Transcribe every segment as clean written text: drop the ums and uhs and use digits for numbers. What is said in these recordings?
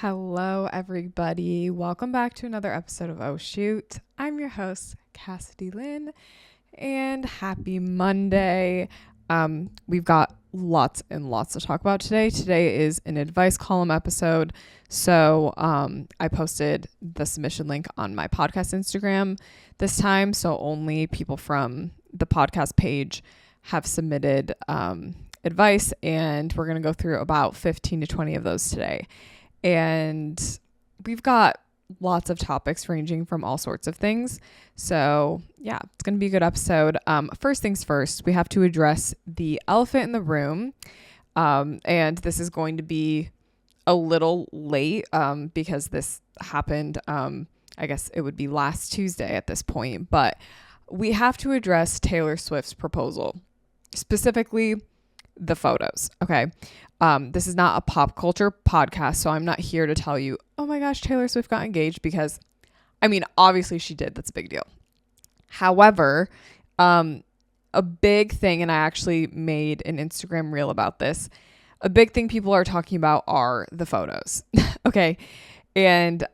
Hello, everybody. Welcome back to another episode of Oh Shoot. I'm your host, Cassidy Lynne, and happy Monday. We've got lots and lots to talk about today. Today is an advice column episode. So I posted the submission link on my podcast Instagram this time. So only people from the podcast page have submitted advice, and we're going to go through about 15 to 20 of those today. And we've got lots of topics ranging from all sorts of things. So yeah, it's going to be a good episode. First things first, we have to address the elephant in the room. And this is going to be a little late because this happened, I guess it would be last Tuesday at this point. But we have to address Taylor Swift's proposal, specifically the photos. Okay. This is not a pop culture podcast, so I'm not here to tell you, oh my gosh, Taylor Swift got engaged, because I mean, obviously she did. That's a big deal. However, a big thing, and I actually made an Instagram reel about this, a big thing people are talking about are the photos. Okay. And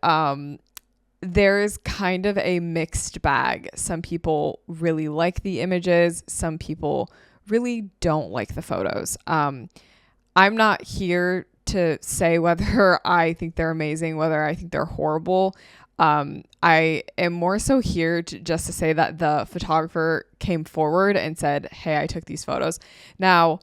there's kind of a mixed bag. Some people really like the images. Some people really don't like the photos. I'm not here to say whether I think they're amazing, whether I think they're horrible. I am more so here just to say that the photographer came forward and said, hey, I took these photos. Now,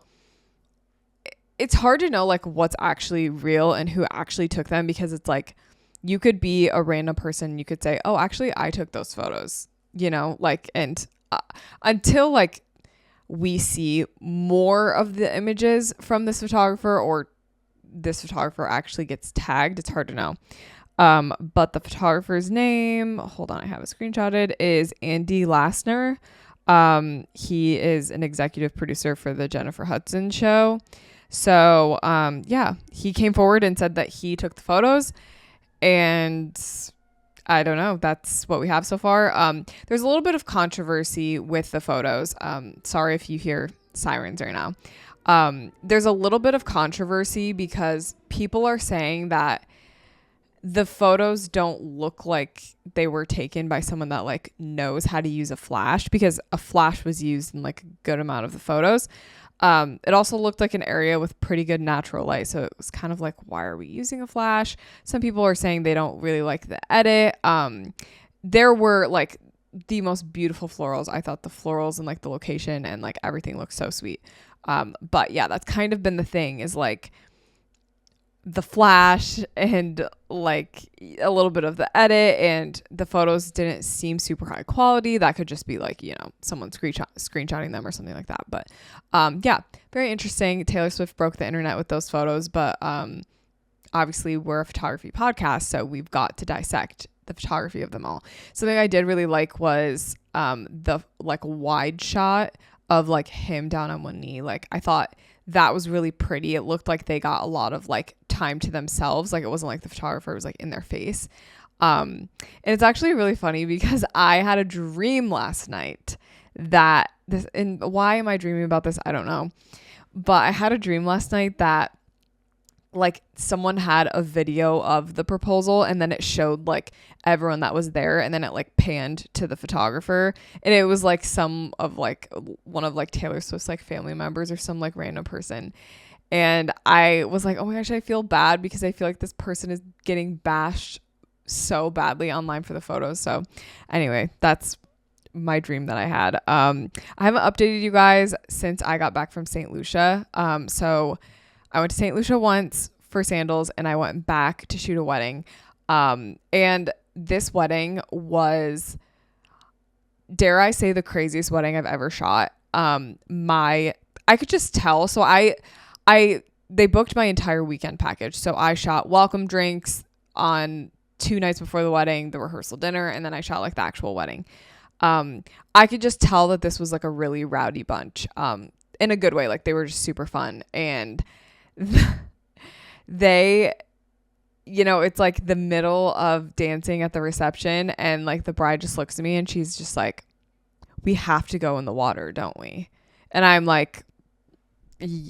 it's hard to know like what's actually real and who actually took them, because it's like you could be a random person. You could say, oh, actually, I took those photos, and until like we see more of the images from this photographer, or this photographer actually gets tagged, it's hard to know. But the photographer's name, hold on, I have it screenshotted, is Andy Lassner. He is an executive producer for the Jennifer Hudson show. So, he came forward and said that he took the photos, and I don't know. That's what we have so far. There's a little bit of controversy with the photos. Sorry if you hear sirens right now. There's a little bit of controversy because people are saying that the photos don't look like they were taken by someone that like knows how to use a flash, because a flash was used in like a good amount of the photos. It also looked like an area with pretty good natural light. So it was kind of like, why are we using a flash? Some people are saying they don't really like the edit. There were like the most beautiful florals. I thought the florals and like the location and like everything looked so sweet. But yeah, that's kind of been the thing, is like the flash and like a little bit of the edit, and the photos didn't seem super high quality. That could just be like, someone screenshotting them or something like that. But very interesting. Taylor Swift broke the internet with those photos, but obviously we're a photography podcast, so we've got to dissect the photography of them all. Something I did really like was the like wide shot of like him down on one knee. Like I thought that was really pretty. It looked like they got a lot of like time to themselves. Like it wasn't like the photographer was like in their face. And it's actually really funny because I had a dream last night that this, and why am I dreaming about this? I don't know. But I had a dream last night that like someone had a video of the proposal, and then it showed like everyone that was there, and then it like panned to the photographer, and it was like one of like Taylor Swift's like family members or some like random person. And I was like, oh my gosh, I feel bad because I feel like this person is getting bashed so badly online for the photos. So anyway, that's my dream that I had. I haven't updated you guys since I got back from St. Lucia. So I went to St. Lucia once for sandals, and I went back to shoot a wedding. And this wedding was, dare I say, the craziest wedding I've ever shot. I could just tell. So they booked my entire weekend package. So I shot welcome drinks on 2 nights before the wedding, the rehearsal dinner, and then I shot like the actual wedding. I could just tell that this was like a really rowdy bunch, in a good way. Like they were just super fun. And they, it's like the middle of dancing at the reception, and like the bride just looks at me and she's just like, we have to go in the water, don't we? And I'm like,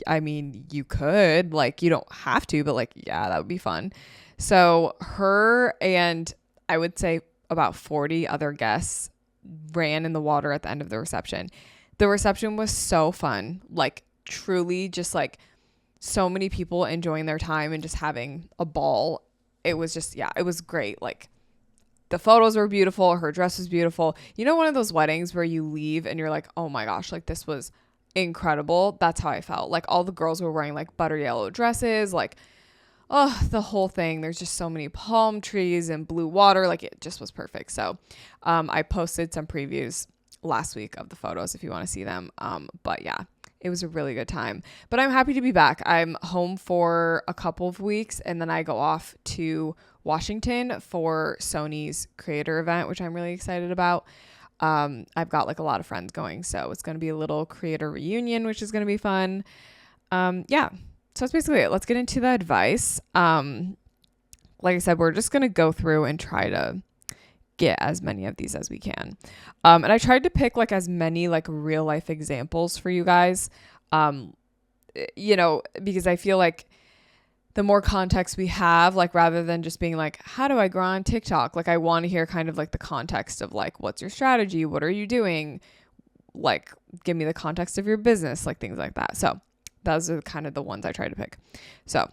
I mean, you could, like, you don't have to, but like, yeah, that would be fun. So her and I would say about 40 other guests ran in the water at the end of the reception. The reception was so fun, like truly just like so many people enjoying their time and just having a ball. It was just, yeah, it was great. Like the photos were beautiful. Her dress was beautiful. You know, one of those weddings where you leave and you're like, oh my gosh, like this was incredible. That's how I felt. Like all the girls were wearing like butter yellow dresses, like, oh, the whole thing. There's just so many palm trees and blue water. Like it just was perfect. So I posted some previews last week of the photos if you want to see them. But yeah, it was a really good time. But I'm happy to be back. I'm home for a couple of weeks and then I go off to Washington for Sony's creator event, which I'm really excited about. I've got like a lot of friends going, so it's going to be a little creator reunion, which is going to be fun. Yeah. So that's basically it. Let's get into the advice. Like I said, we're just going to go through and try to get as many of these as we can. And I tried to pick like as many like real life examples for you guys, you know, because I feel like the more context we have, like rather than just being like, how do I grow on TikTok? Like I want to hear kind of like the context of like, what's your strategy? What are you doing? Like, give me the context of your business, like things like that. So those are kind of the ones I try to pick. So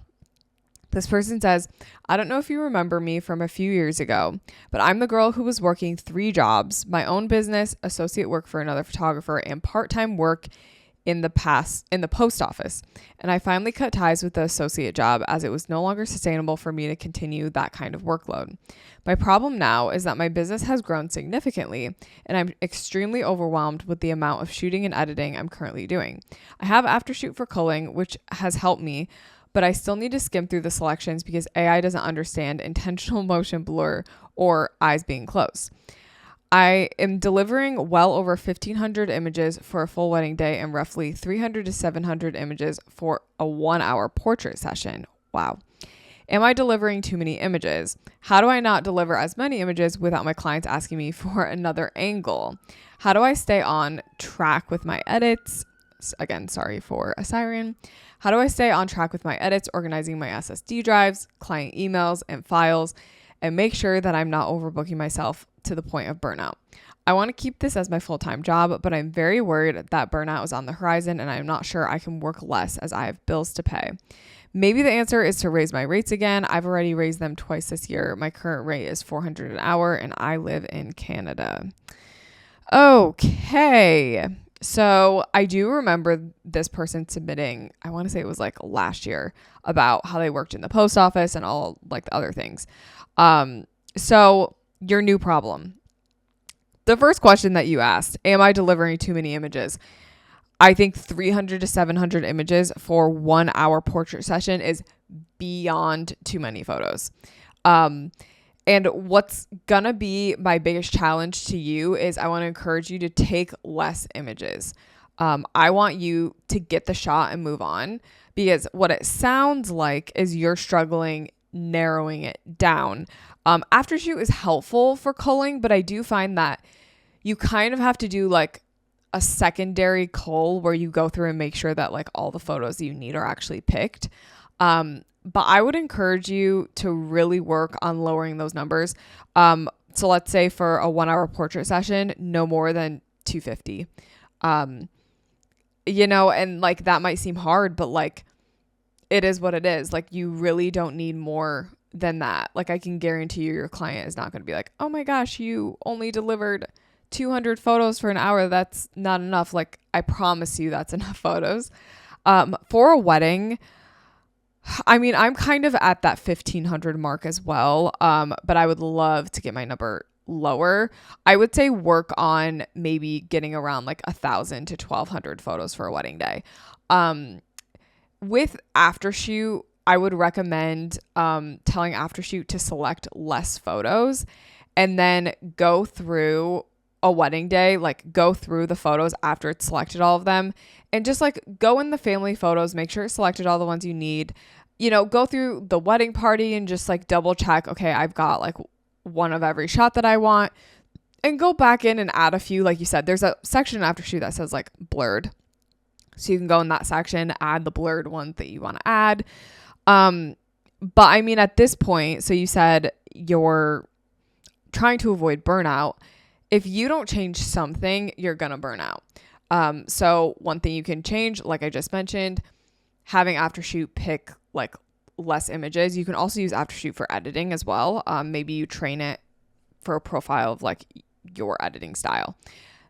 this person says, I don't know if you remember me from a few years ago, but I'm the girl who was working 3 jobs, my own business, associate work for another photographer, and part-time work in the post office. And I finally cut ties with the associate job as it was no longer sustainable for me to continue that kind of workload. My problem now is that my business has grown significantly and I'm extremely overwhelmed with the amount of shooting and editing I'm currently doing. I have aftershoot for culling, which has helped me, but I still need to skim through the selections because AI doesn't understand intentional motion blur or eyes being closed. I am delivering well over 1,500 images for a full wedding day and roughly 300 to 700 images for a 1-hour portrait session. Wow. Am I delivering too many images? How do I not deliver as many images without my clients asking me for another angle? How do I stay on track with my edits? Again, sorry for a siren. How do I stay on track with my edits, organizing my SSD drives, client emails, and files, and make sure that I'm not overbooking myself to the point of burnout? I want to keep this as my full-time job, but I'm very worried that burnout is on the horizon and I'm not sure I can work less as I have bills to pay. Maybe the answer is to raise my rates again. I've already raised them twice this year. My current rate is $400 an hour and I live in Canada. Okay. So I do remember this person submitting, I want to say it was like last year, about how they worked in the post office and all like the other things. So your new problem. The first question that you asked, am I delivering too many images? I think 300 to 700 images for 1-hour portrait session is beyond too many photos. And what's gonna be my biggest challenge to you is I want to encourage you to take less images. I want you to get the shot and move on, because what it sounds like is you're struggling narrowing it down. Aftershoot is helpful for culling, but I do find that you kind of have to do like a secondary cull where you go through and make sure that like all the photos you need are actually picked. But I would encourage you to really work on lowering those numbers. So let's say for a 1-hour portrait session, no more than 250. You know, and like that might seem hard, but like it is what it is. Like you really don't need more than that. Like I can guarantee you your client is not going to be like, oh my gosh, you only delivered 200 photos for an hour. That's not enough. Like I promise you that's enough photos. For a wedding, I mean, I'm kind of at that 1,500 mark as well. But I would love to get my number lower. I would say work on maybe getting around like 1,000 to 1,200 photos for a wedding day. With aftershoot, I would recommend telling aftershoot to select less photos and then go through a wedding day, like go through the photos after it's selected all of them and just like go in the family photos, make sure it's selected all the ones you need, you know, go through the wedding party and just like double check, okay, I've got like one of every shot that I want, and go back in and add a few. Like you said, there's a section after shoot that says like blurred. So you can go in that section, add the blurred ones that you want to add. But I mean, at this point, so you said you're trying to avoid burnout. If you don't change something, you're going to burn out. So one thing you can change, like I just mentioned, having Aftershoot pick like less images. You can also use Aftershoot for editing as well. Maybe you train it for a profile of like your editing style.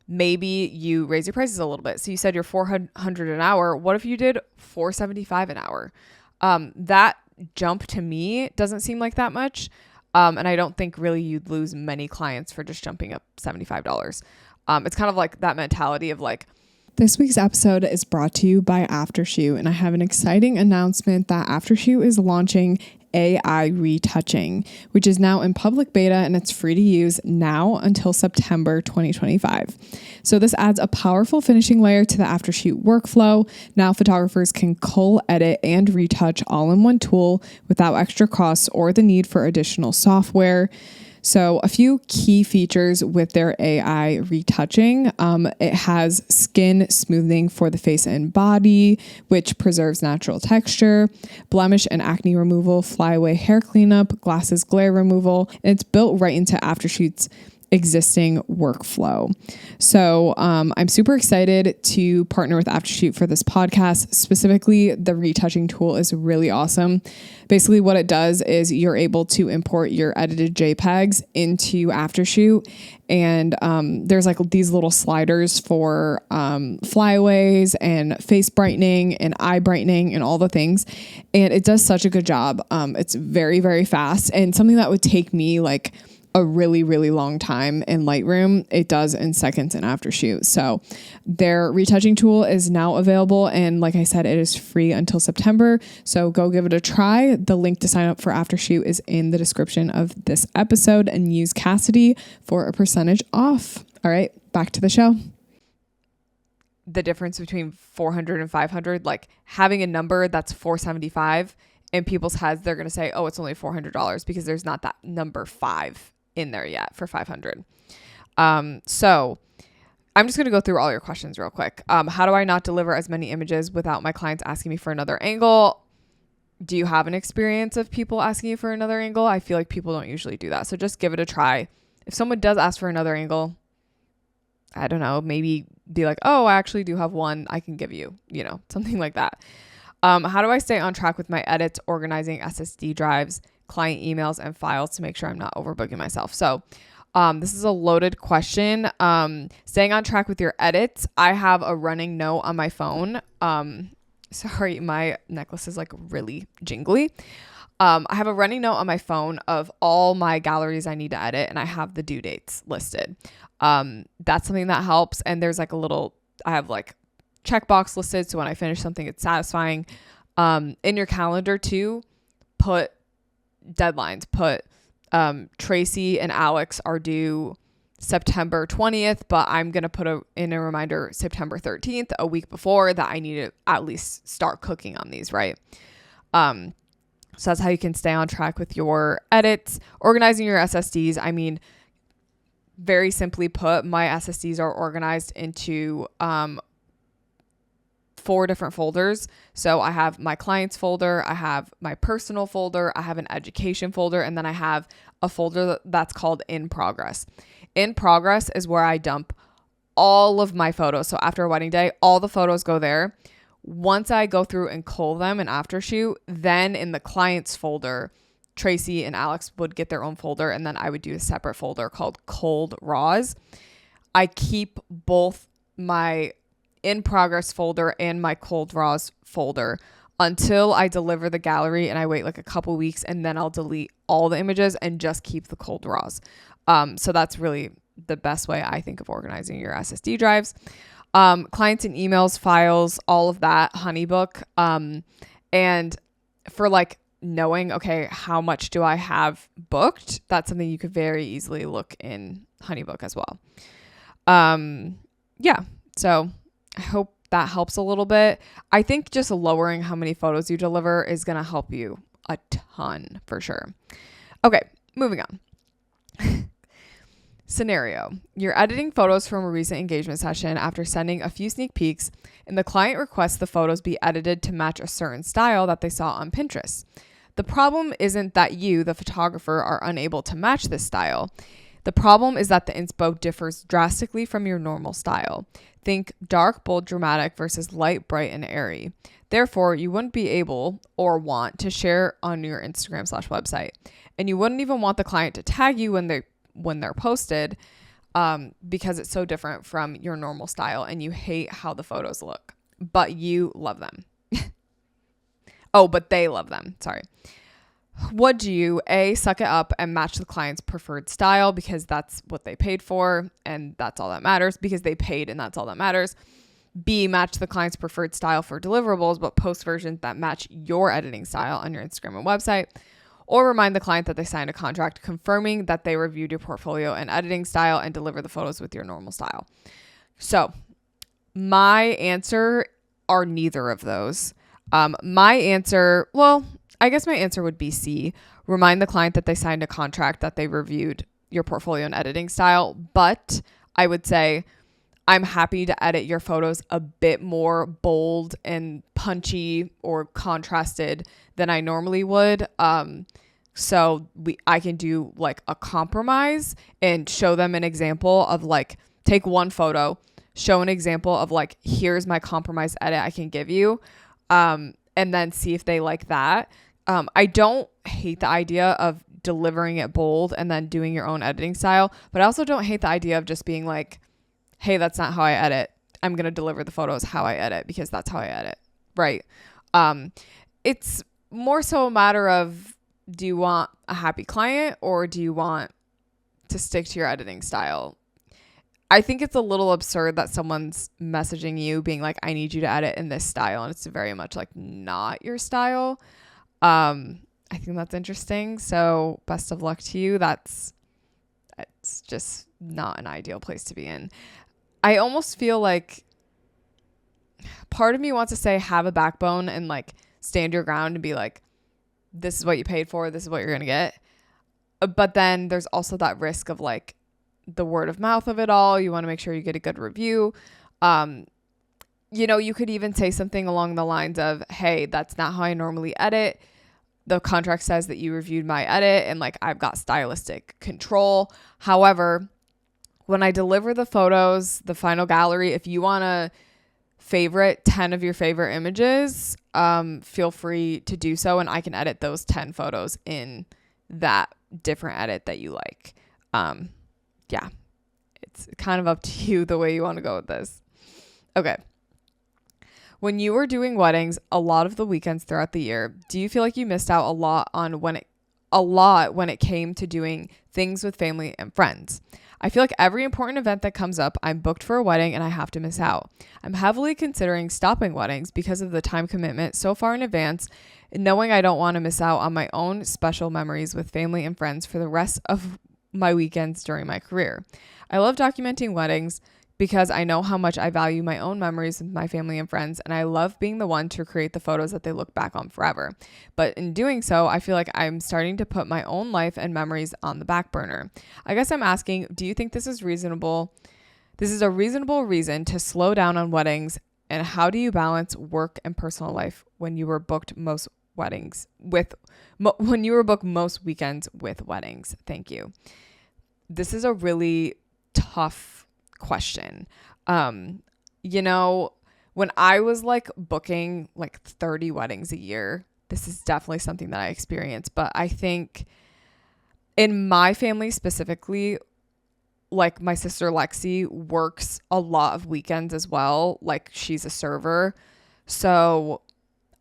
Maybe you raise your prices a little bit. So you said you're $400 an hour. What if you did $475 an hour? That jump to me doesn't seem like that much. And I don't think really you'd lose many clients for just jumping up $75. It's kind of like that mentality of like, this week's episode is brought to you by Aftershoot, and I have an exciting announcement that Aftershoot is launching AI retouching, which is now in public beta and it's free to use now until September 2025. So this adds a powerful finishing layer to the Aftershoot workflow. Now photographers can cull, edit, and retouch all in one tool without extra costs or the need for additional software. So a few key features with their AI retouching. It has skin smoothing for the face and body, which preserves natural texture, blemish and acne removal, flyaway hair cleanup, glasses glare removal, and it's built right into Aftershoot's existing workflow. So I'm super excited to partner with Aftershoot for this podcast. Specifically, the retouching tool is really awesome. Basically, what it does is you're able to import your edited JPEGs into Aftershoot, and there's like these little sliders for flyaways and face brightening and eye brightening and all the things, and it does such a good job. It's very, very fast, and something that would take me like a really, really long time in Lightroom, it does in seconds in Aftershoot. So their retouching tool is now available. And like I said, it is free until September. So go give it a try. The link to sign up for Aftershoot is in the description of this episode, and use Cassidy for a percentage off. All right, back to the show. The difference between 400 and 500, like having a number that's 475 in people's heads, they're going to say, oh, it's only $400 because there's not that number 5 in there yet for 500. So I'm just going to go through all your questions real quick. How do I not deliver as many images without my clients asking me for another angle? Do you have an experience of people asking you for another angle? I feel like people don't usually do that. So just give it a try. If someone does ask for another angle, I don't know, maybe be like, oh, I actually do have one I can give you, something like that. How do I stay on track with my edits, organizing SSD drives, client emails, and files to make sure I'm not overbooking myself? So this is a loaded question. Staying on track with your edits. I have a running note on my phone. Sorry, my necklace is like really jingly. I have a running note on my phone of all my galleries I need to edit, and I have the due dates listed. That's something that helps. And there's like I have like checkbox listed, so when I finish something, it's satisfying. In your calendar too, put deadlines. Put Tracy and Alex are due September 20th, but I'm gonna put in a reminder September 13th, a week before, that I need to at least start cooking on these, right? So that's how you can stay on track with your edits. Organizing your SSDs. I mean, very simply put, my SSDs are organized into 4 different folders. So I have my clients folder, I have my personal folder, I have an education folder, and then I have a folder that's called in progress. In progress is where I dump all of my photos. So after a wedding day, all the photos go there. Once I go through and cull them in Aftershoot, then in the clients folder, Tracy and Alex would get their own folder, and then I would do a separate folder called Culled Raws. I keep both my in progress folder and my Culled Raws folder until I deliver the gallery, and I wait like a couple weeks, and then I'll delete all the images and just keep the Culled Raws. So that's really the best way I think of organizing your SSD drives. Clients and emails, files, all of that, Honeybook. And for like knowing, okay, how much do I have booked? That's something you could very easily look in Honeybook as well. Yeah. So I hope that helps a little bit. I think just lowering how many photos you deliver is going to help you a ton for sure. Okay, moving on. Scenario. You're editing photos from a recent engagement session after sending a few sneak peeks, and the client requests the photos be edited to match a certain style that they saw on Pinterest. The problem isn't that you, the photographer, are unable to match this style. The problem is that the inspo differs drastically from your normal style. Think dark, bold, dramatic versus light, bright, and airy. Therefore, you wouldn't be able or want to share on your Instagram/website. And you wouldn't even want the client to tag you when they're posted, because it's so different from your normal style and you hate how the photos look, but you love them. Oh, but they love them. Sorry. Would you A, suck it up and match the client's preferred style because that's what they paid for and that's all that matters, because they paid and that's all that matters? B, match the client's preferred style for deliverables, but post versions that match your editing style on your Instagram and website? Or remind the client that they signed a contract confirming that they reviewed your portfolio and editing style and deliver the photos with your normal style. So my answer are neither of those. My answer would be C. Remind the client that they signed a contract that they reviewed your portfolio and editing style. But I would say I'm happy to edit your photos a bit more bold and punchy or contrasted than I normally would. So I can do like a compromise and show them an example of like, take one photo, show an example of like, here's my compromise edit I can give you. And then see if they like that. I don't hate the idea of delivering it bold and then doing your own editing style, but I also don't hate the idea of just being like, hey, that's not how I edit. I'm going to deliver the photos how I edit because that's how I edit. Right. It's more so a matter of, do you want a happy client or do you want to stick to your editing style? I think it's a little absurd that someone's messaging you being like, I need you to edit in this style. And it's very much like not your style. I think that's interesting. So best of luck to you. It's just not an ideal place to be in. I almost feel like part of me wants to say have a backbone and like stand your ground and be like, this is what you paid for. This is what you're going to get. But then there's also that risk of like the word of mouth of it all. You want to make sure you get a good review. You could even say something along the lines of, hey, that's not how I normally edit. The contract says that you reviewed my edit and like I've got stylistic control. However, when I deliver the photos, the final gallery, if you want to favorite 10 of your favorite images, feel free to do so. And I can edit those 10 photos in that different edit that you like. Yeah, it's kind of up to you the way you want to go with this. Okay. When you were doing weddings a lot of the weekends throughout the year, do you feel like you missed out a lot when it came to doing things with family and friends? I feel like every important event that comes up, I'm booked for a wedding and I have to miss out. I'm heavily considering stopping weddings because of the time commitment so far in advance, knowing I don't want to miss out on my own special memories with family and friends for the rest of my weekends during my career. I love documenting weddings because I know how much I value my own memories with my family and friends, and I love being the one to create the photos that they look back on forever. But in doing so, I feel like I'm starting to put my own life and memories on the back burner. I guess I'm asking, do you think this is reasonable? This is a reasonable reason to slow down on weddings, and how do you balance work and personal life when you were booked most weekends with weddings? Thank you. This is a really tough question. When I was like booking like 30 weddings a year, this is definitely something that I experienced. But I think in my family specifically, like my sister Lexi works a lot of weekends as well. Like she's a server. So,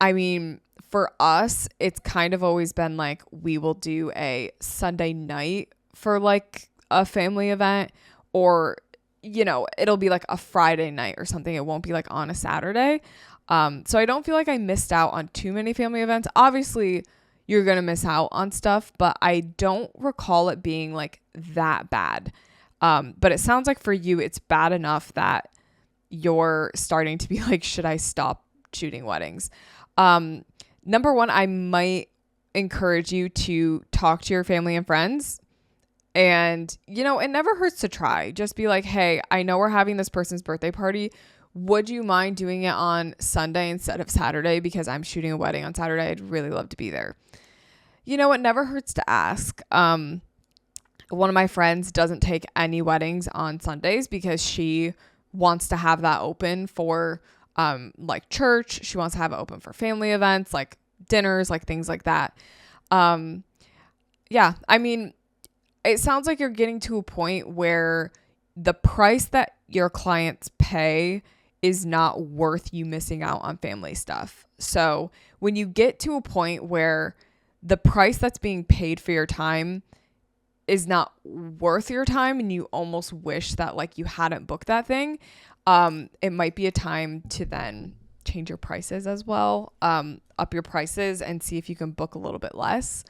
I mean, for us, it's kind of always been like we will do a Sunday night for like a family event, or it'll be like a Friday night or something. It won't be like on a Saturday. So I don't feel like I missed out on too many family events. Obviously, you're going to miss out on stuff, but I don't recall it being like that bad. But it sounds like for you, it's bad enough that you're starting to be like, should I stop shooting weddings? Number one, I might encourage you to talk to your family and friends. And, it never hurts to try. Just be like, hey, I know we're having this person's birthday party. Would you mind doing it on Sunday instead of Saturday? Because I'm shooting a wedding on Saturday. I'd really love to be there. it never hurts to ask. One of my friends doesn't take any weddings on Sundays because she wants to have that open for like church. She wants to have it open for family events, like dinners, like things like that. Yeah, I mean, it sounds like you're getting to a point where the price that your clients pay is not worth you missing out on family stuff. So when you get to a point where the price that's being paid for your time is not worth your time and you almost wish that like you hadn't booked that thing, it might be a time to then change your prices as well, up your prices and see if you can book a little bit less.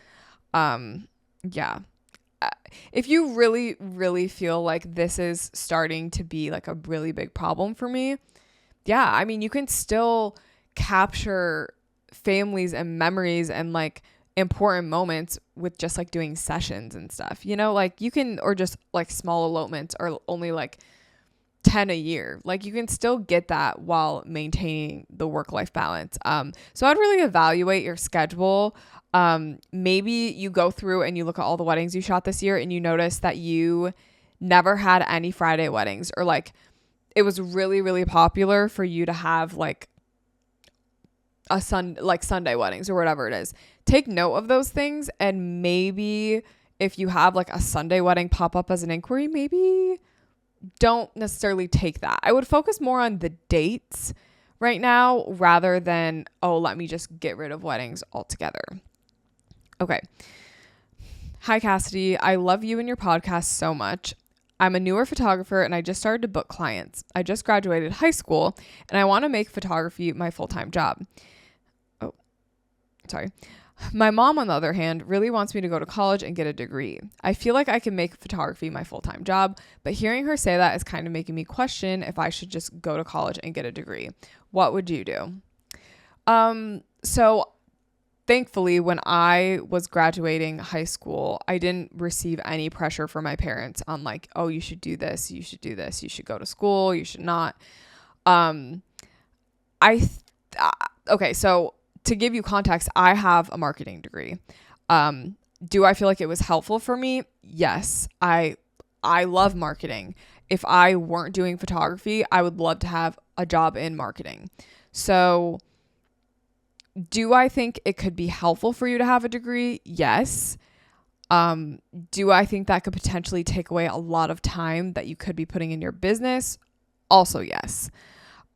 Yeah. If you really, really feel like this is starting to be like a really big problem for me, yeah, I mean, you can still capture families and memories and like important moments with just like doing sessions and stuff, like you can, or just like small elopements are only like 10 a year. Like you can still get that while maintaining the work-life balance. So I'd really evaluate your schedule. Maybe you go through and you look at all the weddings you shot this year and you notice that you never had any Friday weddings, or like it was really, really popular for you to have like Sunday weddings or whatever it is. Take note of those things, and maybe if you have like a Sunday wedding pop up as an inquiry, maybe don't necessarily take that. I would focus more on the dates right now rather than, let me just get rid of weddings altogether. Okay. Hi, Cassidy. I love you and your podcast so much. I'm a newer photographer and I just started to book clients. I just graduated high school and I want to make photography my full-time job. Oh, sorry. My mom, on the other hand, really wants me to go to college and get a degree. I feel like I can make photography my full-time job, but hearing her say that is kind of making me question if I should just go to college and get a degree. What would you do? So thankfully, when I was graduating high school, I didn't receive any pressure from my parents on like, oh, you should do this, you should do this, you should go to school, you should not. Okay, so to give you context, I have a marketing degree. Do I feel like it was helpful for me? Yes. I love marketing. If I weren't doing photography, I would love to have a job in marketing. So do I think it could be helpful for you to have a degree? Yes. Do I think that could potentially take away a lot of time that you could be putting in your business? Also, yes.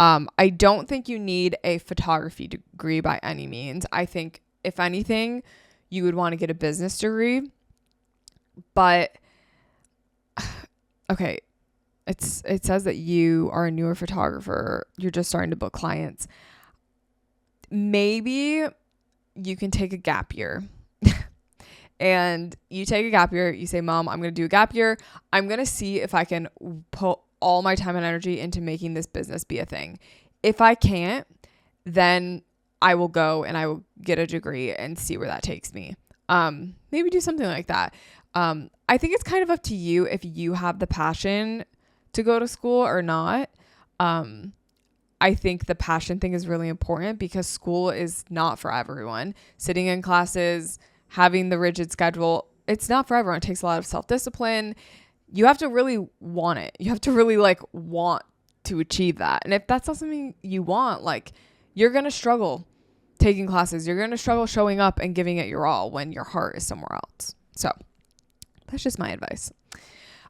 I don't think you need a photography degree by any means. I think if anything, you would want to get a business degree, but okay. It says that you are a newer photographer. You're just starting to book clients. Maybe you can take a gap year. And you take a gap year. You say, Mom, I'm going to do a gap year. I'm going to see if I can put all my time and energy into making this business be a thing. If I can't, then I will go and I will get a degree and see where that takes me. Maybe do something like that. I think it's kind of up to you if you have the passion to go to school or not. I think the passion thing is really important because school is not for everyone. Sitting in classes, having the rigid schedule, it's not for everyone. It takes a lot of self-discipline. You have to really want it. You have to really want to achieve that. And if that's not something you want, you're going to struggle taking classes. You're going to struggle showing up and giving it your all when your heart is somewhere else. So that's just my advice.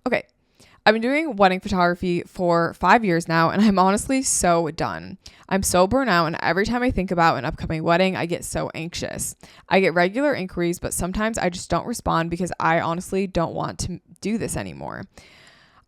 Okay. I've been doing wedding photography for 5 years now, and I'm honestly so done. I'm so burnt out, and every time I think about an upcoming wedding, I get so anxious. I get regular inquiries, but sometimes I just don't respond because I honestly don't want to do this anymore.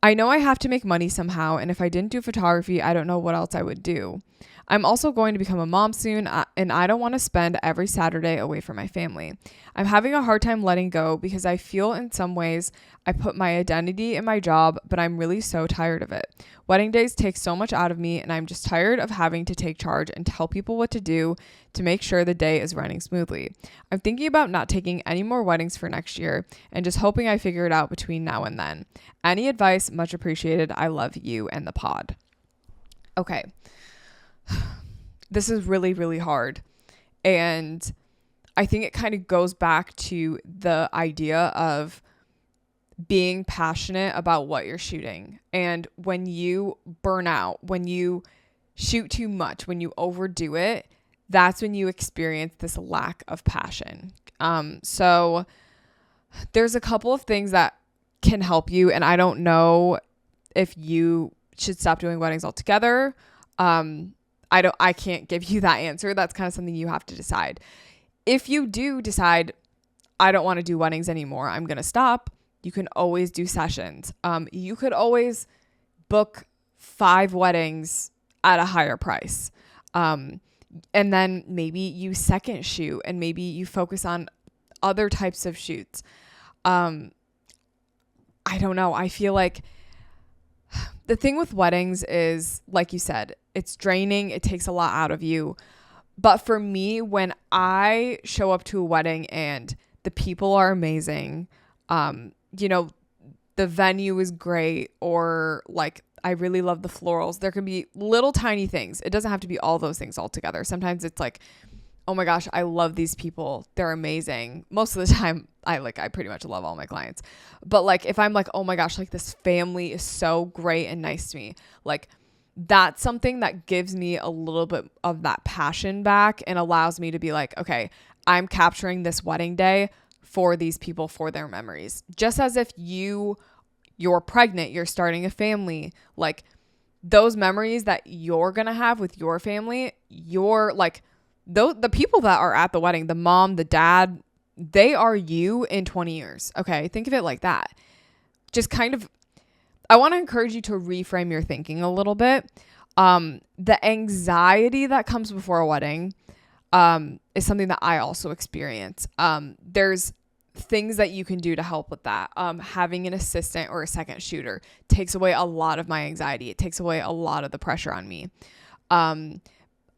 I know I have to make money somehow, and if I didn't do photography, I don't know what else I would do. I'm also going to become a mom soon, and I don't want to spend every Saturday away from my family. I'm having a hard time letting go because I feel in some ways I put my identity in my job, but I'm really so tired of it. Wedding days take so much out of me, and I'm just tired of having to take charge and tell people what to do to make sure the day is running smoothly. I'm thinking about not taking any more weddings for next year and just hoping I figure it out between now and then. Any advice? Much appreciated. I love you and the pod. Okay. This is really, really hard. And I think it kind of goes back to the idea of being passionate about what you're shooting. And when you burn out, when you shoot too much, when you overdo it, that's when you experience this lack of passion. So there's a couple of things that can help you. And I don't know if you should stop doing weddings altogether. I can't give you that answer. That's kind of something you have to decide. If you do decide, I don't want to do weddings anymore, I'm going to stop, you can always do sessions. You could always book 5 weddings at a higher price. And then maybe you second shoot and maybe you focus on other types of shoots. I don't know. I feel like the thing with weddings is, like you said, it's draining. It takes a lot out of you. But for me, when I show up to a wedding and the people are amazing, the venue is great, or like I really love the florals. There can be little tiny things. It doesn't have to be all those things all together. Sometimes it's like, oh my gosh, I love these people. They're amazing. Most of the time, I pretty much love all my clients. But like, if I'm like, oh my gosh, like this family is so great and nice to me, like that's something that gives me a little bit of that passion back and allows me to be like, okay, I'm capturing this wedding day for these people, for their memories. Just as if you're pregnant, you're starting a family, like those memories that you're going to have with your family, you're like, the people that are at the wedding, the mom, the dad, they are you in 20 years. Okay. Think of it like that. Just kind of, I want to encourage you to reframe your thinking a little bit. The anxiety that comes before a wedding, is something that I also experience. There's things that you can do to help with that. Having an assistant or a second shooter takes away a lot of my anxiety. It takes away a lot of the pressure on me.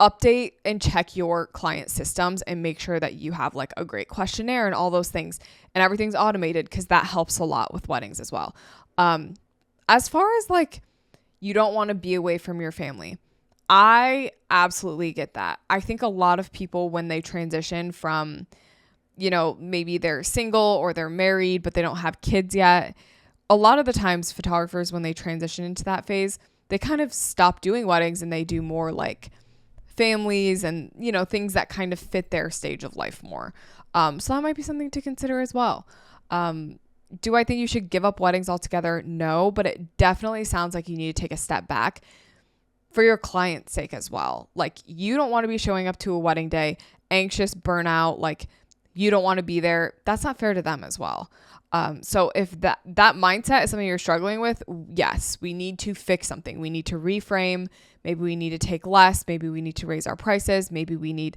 Update and check your client systems and make sure that you have like a great questionnaire and all those things and everything's automated, because that helps a lot with weddings as well. As far as like, you don't want to be away from your family, I absolutely get that. I think a lot of people, when they transition from, maybe they're single or they're married, but they don't have kids yet. A lot of the times photographers, when they transition into that phase, they kind of stop doing weddings and they do more like families and, things that kind of fit their stage of life more. So that might be something to consider as well. Do I think you should give up weddings altogether? No, but it definitely sounds like you need to take a step back for your client's sake as well. Like, you don't want to be showing up to a wedding day anxious, burnout, like you don't want to be there. That's not fair to them as well. So if that mindset is something you're struggling with, yes, we need to fix something. We need to reframe. Maybe we need to take less. Maybe we need to raise our prices. The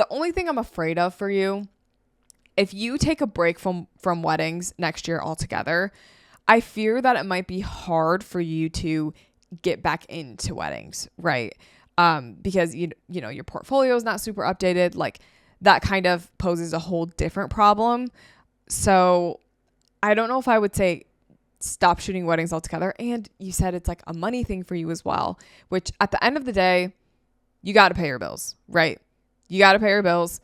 only thing I'm afraid of for you, if you take a break from weddings next year altogether, I fear that it might be hard for you to get back into weddings, right? Because your portfolio is not super updated. Like, that kind of poses a whole different problem. So I don't know if I would say stop shooting weddings altogether. And you said it's like a money thing for you as well, which at the end of the day, you got to pay your bills, right? You got to pay your bills.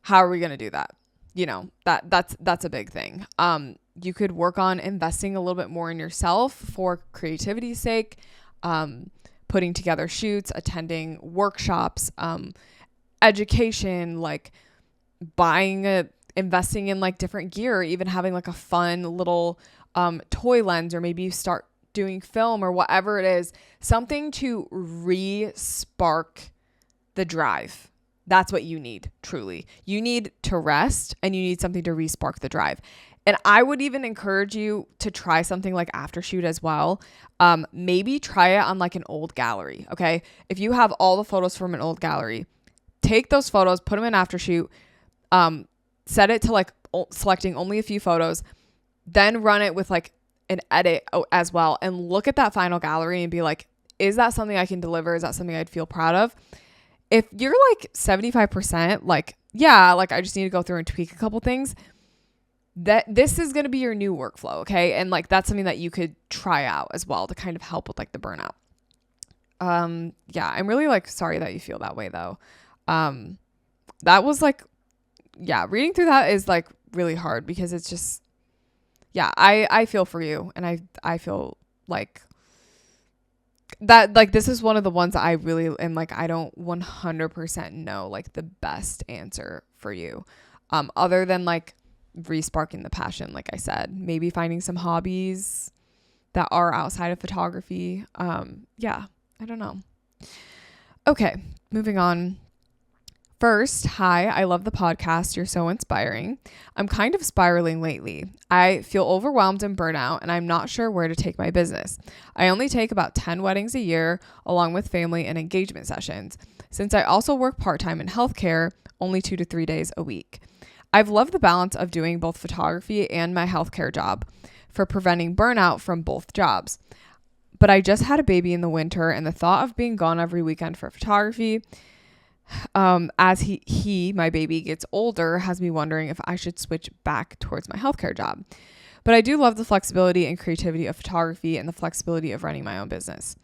How are we going to do that? That's a big thing. You could work on investing a little bit more in yourself for creativity's sake, putting together shoots, attending workshops, education, like investing in like different gear, even having like a fun little toy lens, or maybe you start doing film or whatever it is, something to re-spark the drive. That's what you need, truly. You need to rest and you need something to re-spark the drive. And I would even encourage you to try something like Aftershoot as well. Maybe try it on like an old gallery, okay? If you have all the photos from an old gallery, take those photos, put them in Aftershoot, set it to like selecting only a few photos, then run it with like an edit as well, and look at that final gallery and be like, is that something I can deliver? Is that something I'd feel proud of? If you're like 75%, like, yeah, like I just need to go through and tweak a couple things, that this is going to be your new workflow. Okay. And like, that's something that you could try out as well to kind of help with like the burnout. Yeah, I'm really like sorry that you feel that way though. That was like yeah, reading through that is like really hard because it's just, yeah, I feel for you. And I feel like that, like, this is one of the ones that I really am like, I don't 100% know like the best answer for you. Other than like re-sparking the passion, like I said, maybe finding some hobbies that are outside of photography. Yeah, I don't know. Okay, moving on. First, hi, I love the podcast. You're so inspiring. I'm kind of spiraling lately. I feel overwhelmed and burnout, and I'm not sure where to take my business. I only take about 10 weddings a year, along with family and engagement sessions. Since I also work part-time in healthcare, only 2 to 3 days a week. I've loved the balance of doing both photography and my healthcare job for preventing burnout from both jobs. But I just had a baby in the winter, and the thought of being gone every weekend for photography, as my baby gets older, has me wondering if I should switch back towards my healthcare job. But I do love the flexibility and creativity of photography and the flexibility of running my own business.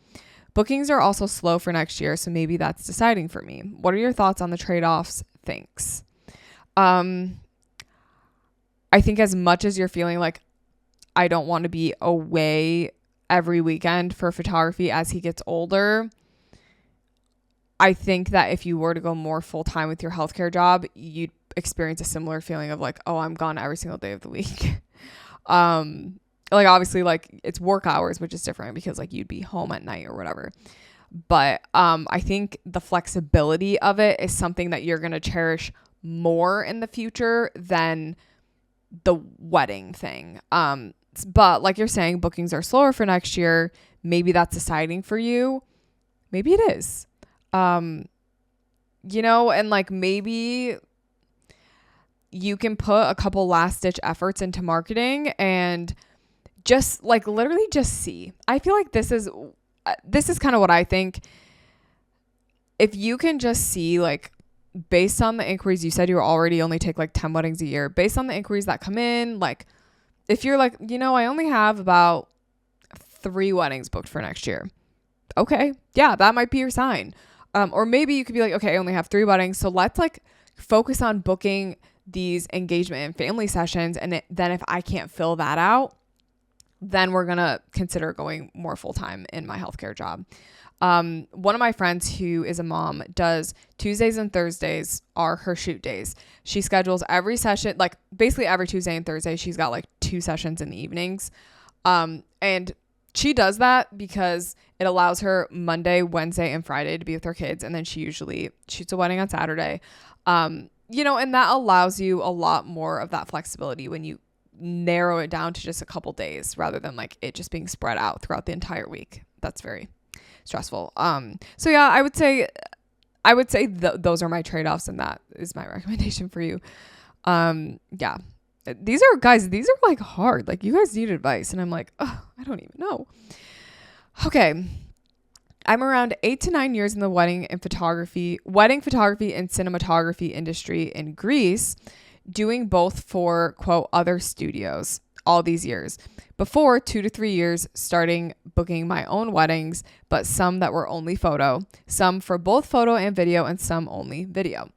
Bookings are also slow for next year, so maybe that's deciding for me. What are your thoughts on the trade-offs? Thanks. I think as much as you're feeling like I don't want to be away every weekend for photography as he gets older, I think that if you were to go more full time with your healthcare job, you'd experience a similar feeling of like, oh, I'm gone every single day of the week. Like obviously like it's work hours, which is different because like you'd be home at night or whatever. But I think the flexibility of it is something that you're going to cherish more in the future than the wedding thing. But like you're saying, bookings are slower for next year. Maybe that's deciding for you. Maybe it is. And like maybe you can put a couple last ditch efforts into marketing and just like literally just see. I feel like this is kind of what I think. If you can just see, like, based on the inquiries, you said you already only take like 10 weddings a year, based on the inquiries that come in, like if you're like, I only have about 3 weddings booked for next year. Okay. Yeah, that might be your sign. Or maybe you could be like, okay, I only have 3 weddings. So let's like focus on booking these engagement and family sessions. And then if I can't fill that out, then we're going to consider going more full-time in my healthcare job. One of my friends who is a mom does Tuesdays and Thursdays are her shoot days. She schedules every session, like basically every Tuesday and Thursday, she's got like 2 sessions in the evenings. And she does that because it allows her Monday, Wednesday, and Friday to be with her kids. And then she usually shoots a wedding on Saturday. And that allows you a lot more of that flexibility when you narrow it down to just a couple days rather than like it just being spread out throughout the entire week. That's very stressful. So yeah, I would say those are my trade-offs, and that is my recommendation for you. Yeah. These are like hard. Like you guys need advice. And I'm like, oh, I don't even know. Okay. I'm around 8 to 9 years in the wedding photography and cinematography industry in Greece, doing both for, quote, other studios all these years. Before 2 to 3 years, starting booking my own weddings, but some that were only photo, some for both photo and video, and some only video.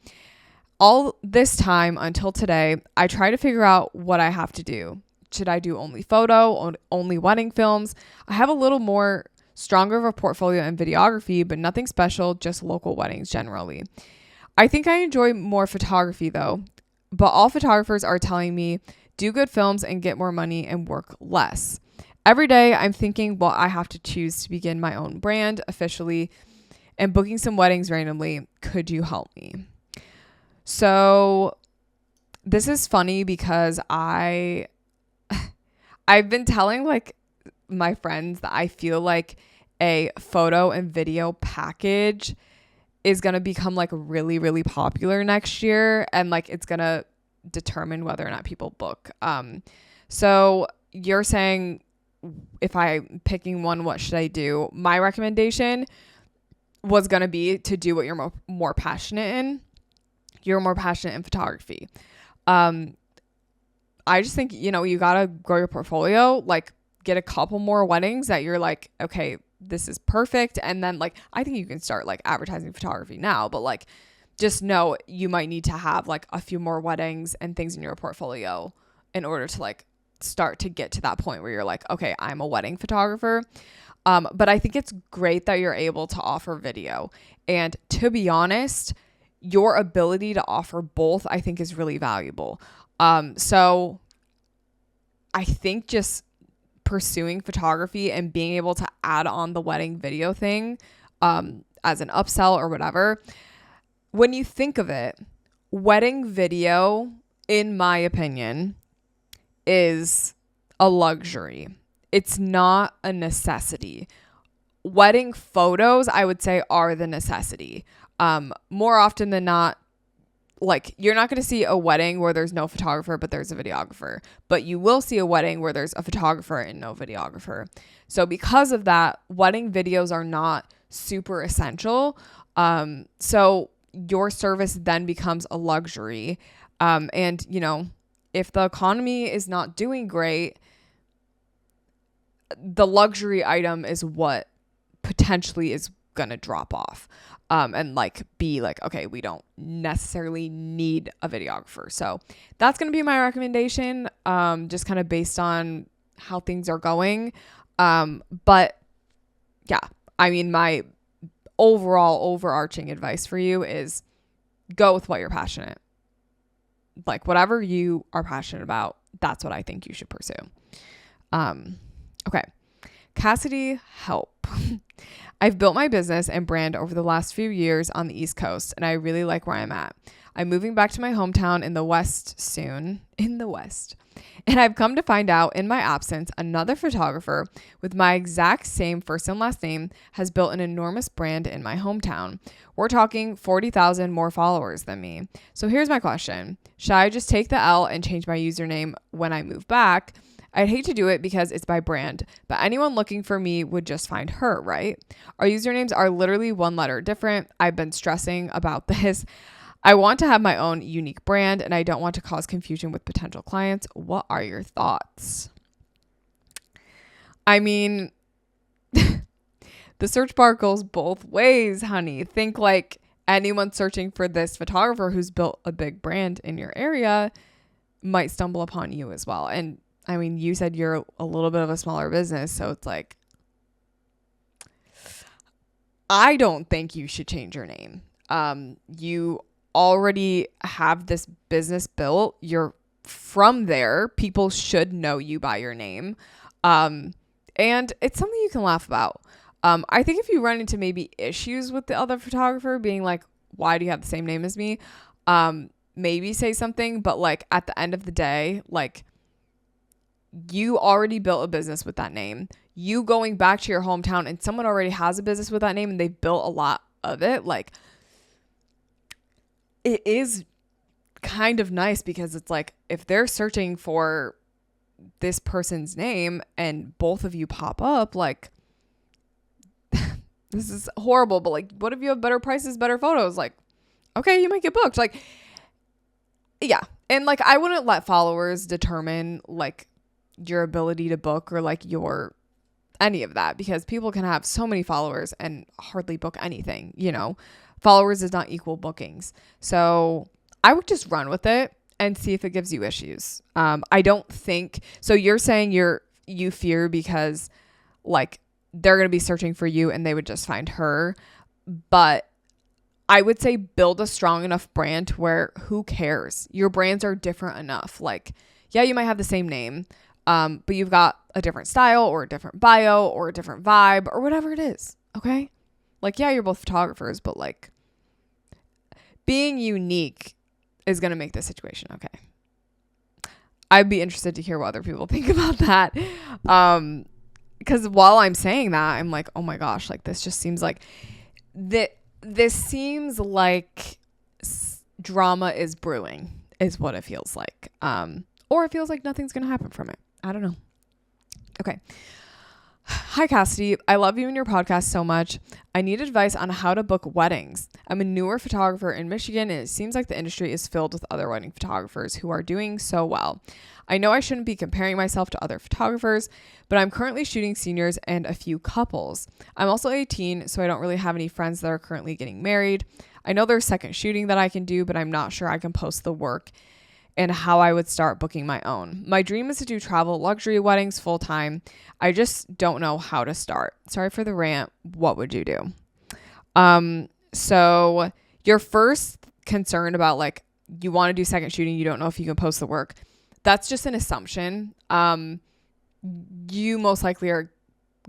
All this time until today, I try to figure out what I have to do. Should I do only photo, only wedding films? I have a little more stronger of a portfolio in videography, but nothing special, just local weddings generally. I think I enjoy more photography though, but all photographers are telling me do good films and get more money and work less. Every day I'm thinking, well, I have to choose to begin my own brand officially and booking some weddings randomly. Could you help me? So this is funny because I've been telling like my friends that I feel like a photo and video package is going to become like really, really popular next year. And like, it's going to determine whether or not people book. So you're saying if I'm picking one, what should I do? My recommendation was going to be to do what you're more passionate in. You're more passionate in photography. I just think, you got to grow your portfolio, like get a couple more weddings that you're like, okay, this is perfect. And then like, I think you can start like advertising photography now, but like just know you might need to have like a few more weddings and things in your portfolio in order to like start to get to that point where you're like, okay, I'm a wedding photographer. But I think it's great that you're able to offer video. And to be honest, your ability to offer both, I think, is really valuable. So I think just pursuing photography and being able to add on the wedding video thing as an upsell or whatever, when you think of it, wedding video, in my opinion, is a luxury. It's not a necessity. Wedding photos, I would say, are the necessity. More often than not, like, you're not going to see a wedding where there's no photographer, but there's a videographer. But you will see a wedding where there's a photographer and no videographer. So because of that, wedding videos are not super essential. So your service then becomes a luxury. And, you know, if the economy is not doing great, the luxury item is what potentially is going to drop off. And like be like, okay, we don't necessarily need a videographer. So that's going to be my recommendation, just kind of based on how things are going. But yeah, I mean, my overall overarching advice for you is go with what you're passionate. Like whatever you are passionate about, that's what I think you should pursue. Okay. Cassidy, help. I've built my business and brand over the last few years on the East Coast, and I really like where I'm at. I'm moving back to my hometown in the West soon. And I've come to find out in my absence, another photographer with my exact same first and last name has built an enormous brand in my hometown. We're talking 40,000 more followers than me. So here's my question. Should I just take the L and change my username when I move back? I'd hate to do it because it's my brand, but anyone looking for me would just find her, right? Our usernames are literally one letter different. I've been stressing about this. I want to have my own unique brand and I don't want to cause confusion with potential clients. What are your thoughts? I mean, the search bar goes both ways, honey. Think like anyone searching for this photographer who's built a big brand in your area might stumble upon you as well. And I mean, you said you're a little bit of a smaller business, so it's like, I don't think you should change your name. You already have this business built. You're from there. People should know you by your name. And it's something you can laugh about. I think if you run into maybe issues with the other photographer being like, why do you have the same name as me? Maybe say something, but like at the end of the day, like, you already built a business with that name. You going back to your hometown and someone already has a business with that name and they've built a lot of it. Like, it is kind of nice because it's like, if they're searching for this person's name and both of you pop up, like, this is horrible, but like, what if you have better prices, better photos? Like, okay, you might get booked. Like, yeah. And like, I wouldn't let followers determine like your ability to book or like your any of that, because people can have so many followers and hardly book anything, you know. Followers does not equal bookings. So I would just run with it and see if it gives you issues. I don't think so. You're saying you fear because like they're going to be searching for you and they would just find her, but I would say build a strong enough brand to where who cares? Your brands are different enough. Like, yeah, you might have the same name, but you've got a different style or a different bio or a different vibe or whatever it is. Okay. Like, yeah, you're both photographers, but like being unique is going to make this situation okay. I'd be interested to hear what other people think about that. Because while I'm saying that, I'm like, oh my gosh, like this just seems like this seems like drama is brewing is what it feels like. Or it feels like nothing's going to happen from it. I don't know. Okay. Hi, Cassidy. I love you and your podcast so much. I need advice on how to book weddings. I'm a newer photographer in Michigan, and it seems like the industry is filled with other wedding photographers who are doing so well. I know I shouldn't be comparing myself to other photographers, but I'm currently shooting seniors and a few couples. I'm also 18, so I don't really have any friends that are currently getting married. I know there's second shooting that I can do, but I'm not sure I can post the work and how I would start booking my own. My dream is to do travel luxury weddings full time. I just don't know how to start. Sorry for the rant. What would you do? So your first concern about like, you want to do second shooting, you don't know if you can post the work. That's just an assumption. You most likely are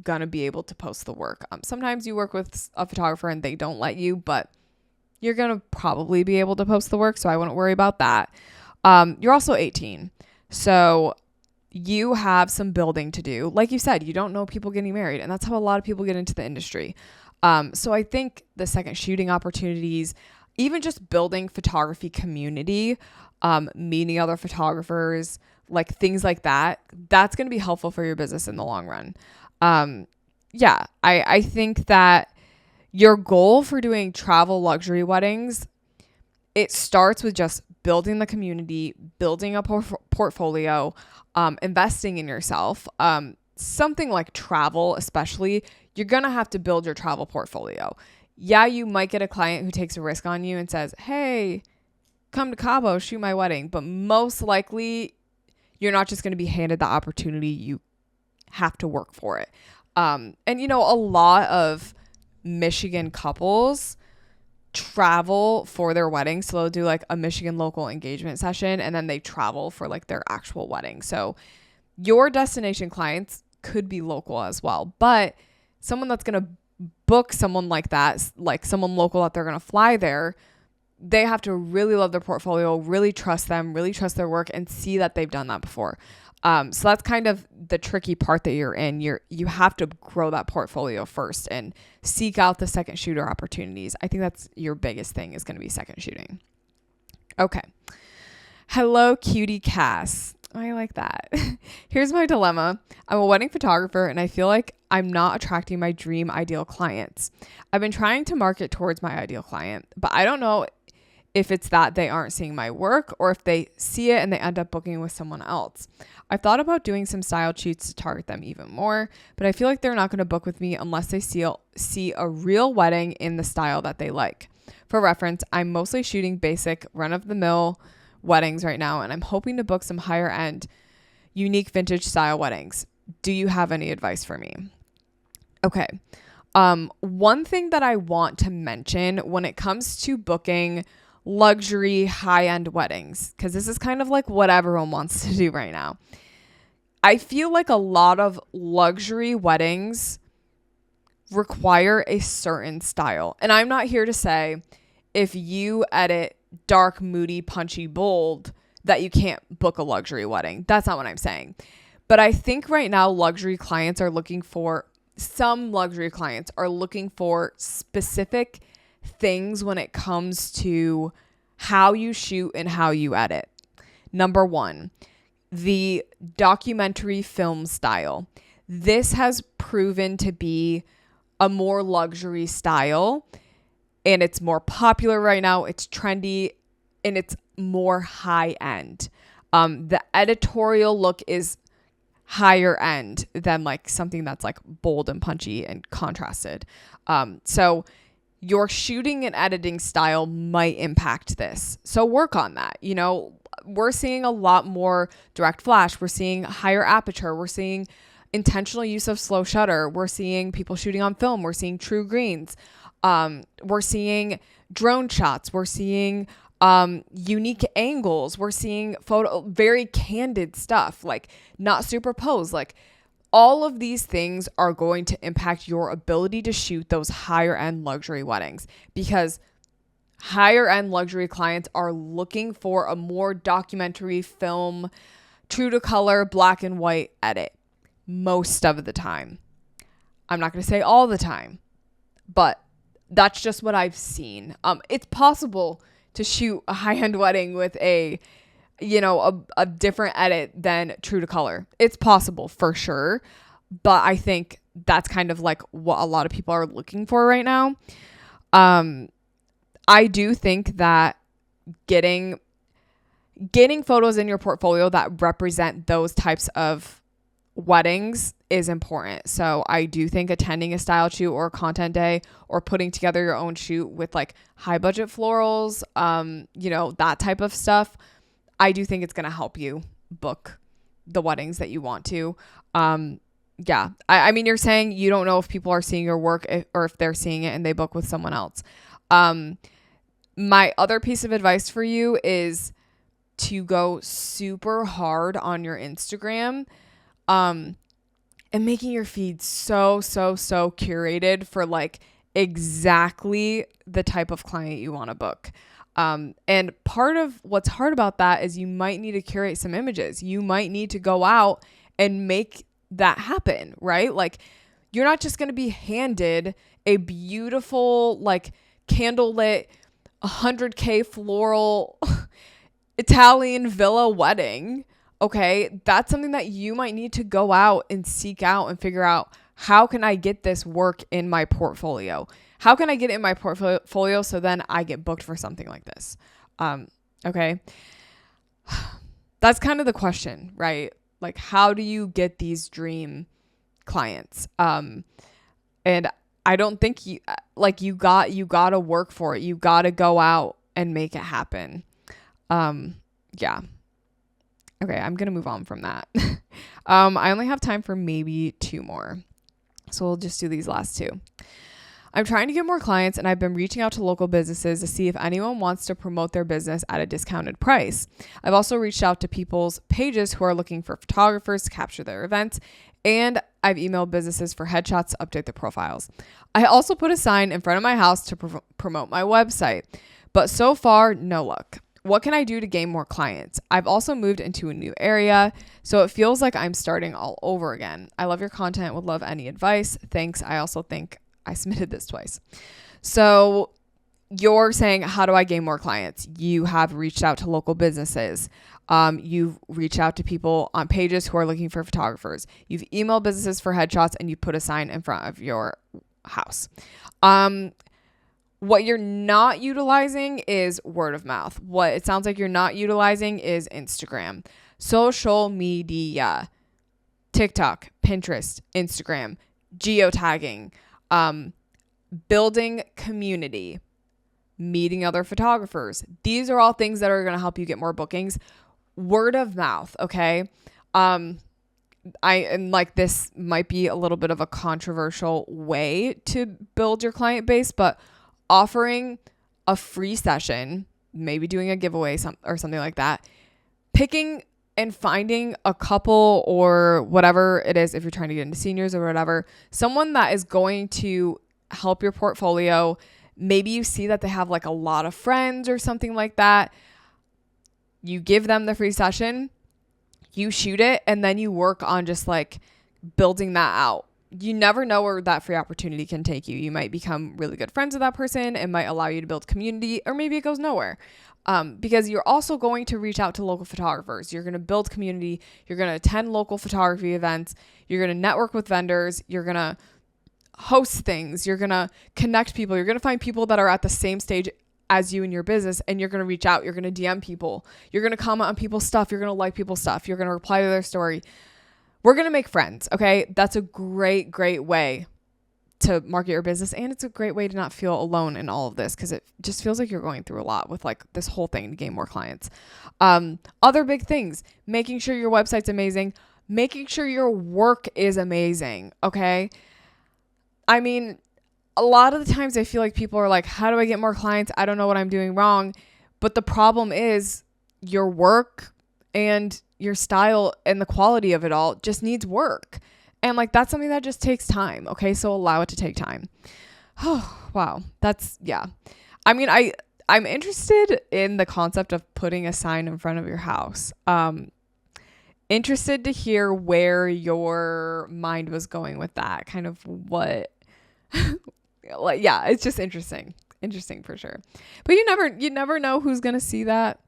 going to be able to post the work. Sometimes you work with a photographer and they don't let you, but you're going to probably be able to post the work. So I wouldn't worry about that. You're also 18. So you have some building to do. Like you said, you don't know people getting married, and that's how a lot of people get into the industry. So I think the second shooting opportunities, even just building photography community, meeting other photographers, like things like that, that's going to be helpful for your business in the long run. I think that your goal for doing travel luxury weddings, it starts with just building the community, building a portfolio, investing in yourself. Something like travel, especially, you're going to have to build your travel portfolio. Yeah, you might get a client who takes a risk on you and says, hey, come to Cabo, shoot my wedding. But most likely, you're not just going to be handed the opportunity. You have to work for it. And, a lot of Michigan couples travel for their wedding. So they'll do like a Michigan local engagement session, and then they travel for like their actual wedding. So your destination clients could be local as well, but someone that's going to book someone like that, like someone local that they're going to fly there, they have to really love their portfolio, really trust them, really trust their work, and see that they've done that before. So that's kind of the tricky part that you're in. You have to grow that portfolio first and seek out the second shooter opportunities. I think that's your biggest thing is going to be second shooting. Okay. Hello, cutie Cass. I like that. Here's my dilemma. I'm a wedding photographer and I feel like I'm not attracting my dream ideal clients. I've been trying to market towards my ideal client, but I don't know if it's that they aren't seeing my work or if they see it and they end up booking with someone else. I've thought about doing some style shoots to target them even more, but I feel like they're not going to book with me unless they see a real wedding in the style that they like. For reference, I'm mostly shooting basic run-of-the-mill weddings right now, and I'm hoping to book some higher end, unique vintage style weddings. Do you have any advice for me? Okay. One thing that I want to mention when it comes to booking luxury high-end weddings, because this is kind of like what everyone wants to do right now. I feel like a lot of luxury weddings require a certain style. And I'm not here to say if you edit dark, moody, punchy, bold, that you can't book a luxury wedding. That's not what I'm saying. But I think right now some luxury clients are looking for specific things when it comes to how you shoot and how you edit. Number one, the documentary film style. This has proven to be a more luxury style, and it's more popular right now. It's trendy and it's more high end. The editorial look is higher end than like something that's like bold and punchy and contrasted. So your shooting and editing style might impact this. So work on that. We're seeing a lot more direct flash. We're seeing higher aperture. We're seeing intentional use of slow shutter. We're seeing people shooting on film. We're seeing true greens. We're seeing drone shots. We're seeing unique angles. We're seeing very candid stuff, like not superposed. Like all of these things are going to impact your ability to shoot those higher end luxury weddings, because higher end luxury clients are looking for a more documentary film, true to color, black and white edit most of the time. I'm not going to say all the time, but that's just what I've seen. It's possible to shoot a high-end wedding with a different edit than true to color. It's possible for sure, but I think that's kind of like what a lot of people are looking for right now. I do think that getting photos in your portfolio that represent those types of weddings is important. So I do think attending a style shoot or a content day or putting together your own shoot with like high budget florals, that type of stuff, I do think it's going to help you book the weddings that you want to. I mean, you're saying you don't know if people are seeing your work or if they're seeing it and they book with someone else. My other piece of advice for you is to go super hard on your Instagram, and making your feed so curated for like exactly the type of client you want to book. And part of what's hard about that is you might need to curate some images. You might need to go out and make that happen, right? Like you're not just going to be handed a beautiful, like candlelit 100K floral Italian villa wedding. Okay. That's something that you might need to go out and seek out and figure out, how can I get this work in my portfolio? How can I get it in my portfolio so then I get booked for something like this? Okay. That's kind of the question, right? Like, how do you get these dream clients? And I don't think you got to work for it. You got to go out and make it happen. Yeah. Okay. I'm going to move on from that. I only have time for maybe 2 more. So we'll just do these last 2. I'm trying to get more clients, and I've been reaching out to local businesses to see if anyone wants to promote their business at a discounted price. I've also reached out to people's pages who are looking for photographers to capture their events, and I've emailed businesses for headshots to update their profiles. I also put a sign in front of my house to promote my website, but so far, no luck. What can I do to gain more clients? I've also moved into a new area, so it feels like I'm starting all over again. I love your content, would love any advice. Thanks. I also think I submitted this twice. So you're saying, how do I gain more clients? You have reached out to local businesses. You've reached out to people on pages who are looking for photographers. You've emailed businesses for headshots, and you put a sign in front of your house. What you're not utilizing is word of mouth. What it sounds like you're not utilizing is Instagram, social media, TikTok, Pinterest, Instagram, geotagging, building community, meeting other photographers. These are all things that are going to help you get more bookings. Word of mouth. Okay. And like, this might be a little bit of a controversial way to build your client base, but offering a free session, maybe doing a giveaway or something like that, picking and finding a couple or whatever it is, if you're trying to get into seniors or whatever, someone that is going to help your portfolio. Maybe you see that they have like a lot of friends or something like that. You give them the free session, you shoot it, and then you work on just like building that out. You never know where that free opportunity can take you. You might become really good friends with that person. It might allow you to build community, or maybe it goes nowhere. Because you're also going to reach out to local photographers. You're going to build community. You're going to attend local photography events. You're going to network with vendors. You're going to host things. You're going to connect people. You're going to find people that are at the same stage as you in your business, and you're going to reach out. You're going to DM people. You're going to comment on people's stuff. You're going to like people's stuff. You're going to reply to their story. We're going to make friends. Okay. That's a great way to market your business. And it's a great way to not feel alone in all of this, because it just feels like you're going through a lot with like this whole thing to gain more clients. Other big things, making sure your website's amazing, making sure your work is amazing. Okay. I mean, a lot of the times I feel like people are like, how do I get more clients? I don't know what I'm doing wrong. But the problem is your work and your style and the quality of it all just needs work. And like, that's something that just takes time. Okay. So allow it to take time. Oh, wow. Yeah. I mean, I'm interested in the concept of putting a sign in front of your house. Interested to hear where your mind was going with that, kind of what, like, yeah, it's just interesting for sure. But you never know who's going to see that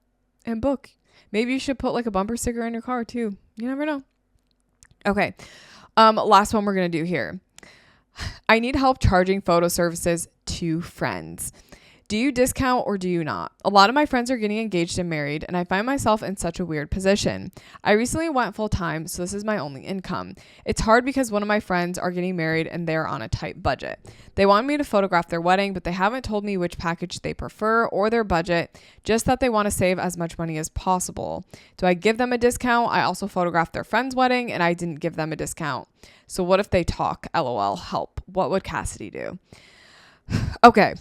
and book. Maybe you should put like a bumper sticker in your car too. You never know. Okay. Last one we're going to do here. I need help charging photo services to friends. Do you discount or do you not? A lot of my friends are getting engaged and married, and I find myself in such a weird position. I recently went full time, so this is my only income. It's hard because one of my friends are getting married and they're on a tight budget. They want me to photograph their wedding, but they haven't told me which package they prefer or their budget, just that they want to save as much money as possible. Do I give them a discount? I also photographed their friend's wedding and I didn't give them a discount. So what if they talk? LOL, help. What would Cassidy do? Okay.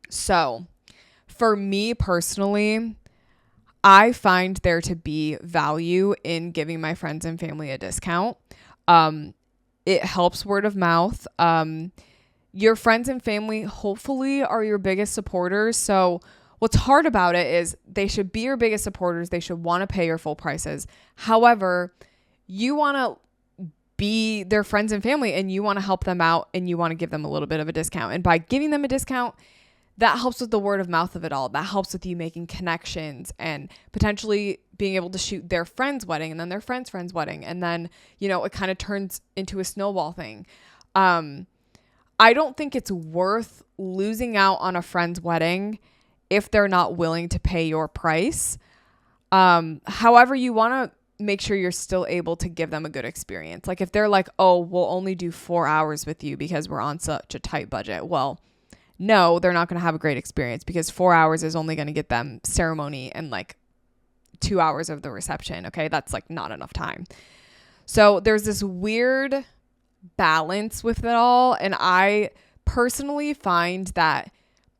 So, for me personally, I find there to be value in giving my friends and family a discount. It helps word of mouth. Your friends and family hopefully are your biggest supporters. So, what's hard about it is they should be your biggest supporters. They should want to pay your full prices. However, you want to be their friends and family and you want to help them out and you want to give them a little bit of a discount. And by giving them a discount, that helps with the word of mouth of it all. That helps with you making connections and potentially being able to shoot their friend's wedding and then their friend's friend's wedding. And then, it kind of turns into a snowball thing. I don't think it's worth losing out on a friend's wedding if they're not willing to pay your price. However, you want to make sure you're still able to give them a good experience. Like if they're like, oh, we'll only do 4 hours with you because we're on such a tight budget. Well, no, they're not going to have a great experience because 4 hours is only going to get them ceremony and like 2 hours of the reception. Okay. That's like not enough time. So there's this weird balance with it all. And I personally find that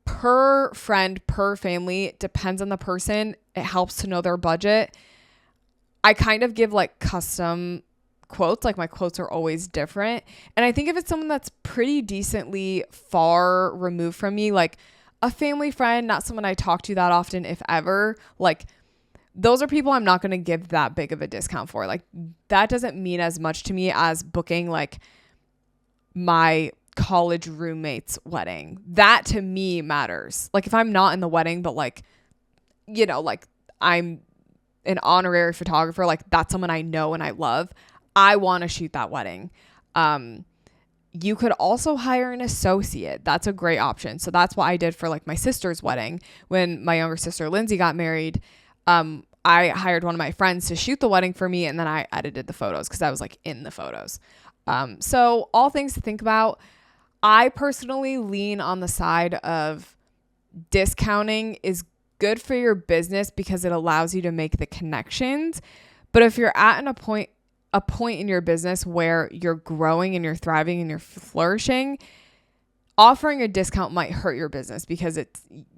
per friend, per family, it depends on the person. It helps to know their budget. I kind of give like custom quotes, like my quotes are always different. And I think if it's someone that's pretty decently far removed from me, like a family friend, not someone I talk to that often, if ever, like those are people I'm not going to give that big of a discount for. Like that doesn't mean as much to me as booking like my college roommate's wedding. That to me matters. Like if I'm not in the wedding, but like, like I'm an honorary photographer, like that's someone I know and I love, I want to shoot that wedding. You could also hire an associate. That's a great option. So that's what I did for like my sister's wedding. When my younger sister, Lindsay, got married, I hired one of my friends to shoot the wedding for me. And then I edited the photos because I was like in the photos. So all things to think about. I personally lean on the side of discounting is good for your business because it allows you to make the connections. But if you're at a point in your business where you're growing and you're thriving and you're flourishing, offering a discount might hurt your business because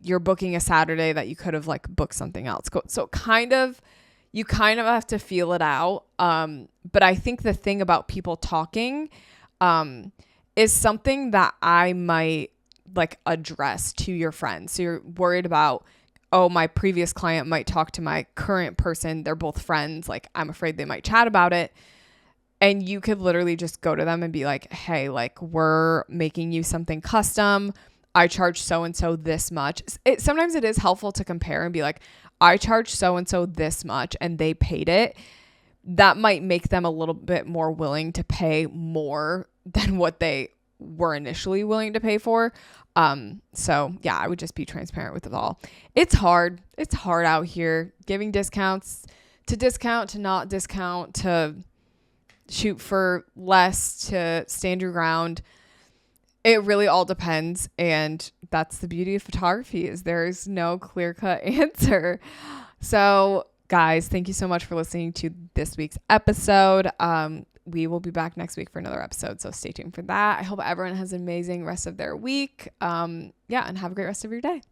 you're booking a Saturday that you could have like booked something else. So you kind of have to feel it out. But I think the thing about people talking is something that I might like address to your friends. So you're worried about, oh, my previous client might talk to my current person. They're both friends. Like, I'm afraid they might chat about it. And you could literally just go to them and be like, hey, like, we're making you something custom. I charge so-and-so this much. Sometimes it is helpful to compare and be like, I charge so-and-so this much and they paid it. That might make them a little bit more willing to pay more than what they were initially willing to pay for. So yeah, I would just be transparent with it all. It's hard. It's hard out here giving discounts, to not discount, to shoot for less, to stand your ground. It really all depends. And that's the beauty of photography, is there is no clear-cut answer. So guys, thank you so much for listening to this week's episode. We will be back next week for another episode, so stay tuned for that. I hope everyone has an amazing rest of their week. And have a great rest of your day.